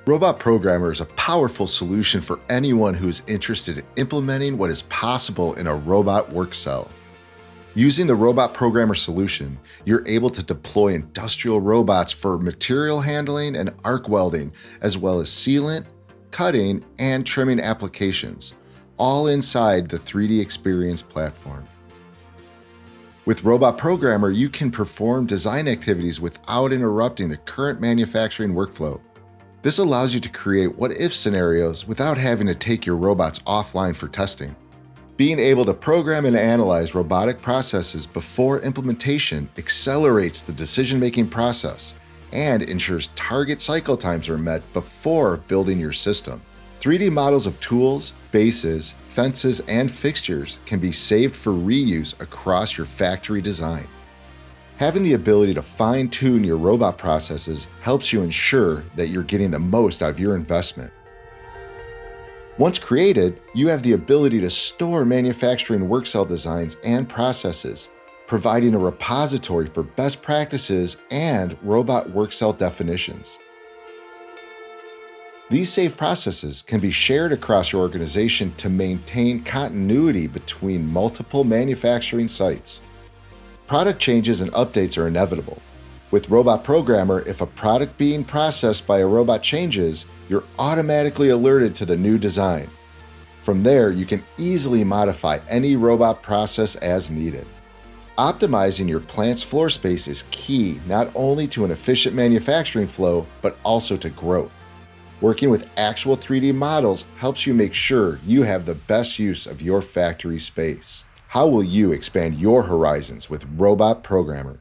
Robot Programmer is a powerful solution for anyone who is interested in implementing what is possible in a robot work cell. Using the Robot Programmer solution, you're able to deploy industrial robots for material handling and arc welding, as well as sealant, cutting, and trimming applications, all inside the 3D Experience platform. With Robot Programmer, you can perform design activities without interrupting the current manufacturing workflow. This allows you to create what-if scenarios without having to take your robots offline for testing. Being able to program and analyze robotic processes before implementation accelerates the decision-making process and ensures target cycle times are met before building your system. 3D models of tools, bases, fences, and fixtures can be saved for reuse across your factory design. Having the ability to fine-tune your robot processes helps you ensure that you're getting the most out of your investment. Once created, you have the ability to store manufacturing work cell designs and processes, providing a repository for best practices and robot work cell definitions. These saved processes can be shared across your organization to maintain continuity between multiple manufacturing sites. Product changes and updates are inevitable. With Robot Programmer, if a product being processed by a robot changes, you're automatically alerted to the new design. From there, you can easily modify any robot process as needed. Optimizing your plant's floor space is key not only to an efficient manufacturing flow, but also to growth. Working with actual 3D models helps you make sure you have the best use of your factory space. How will you expand your horizons with Robot Programmer?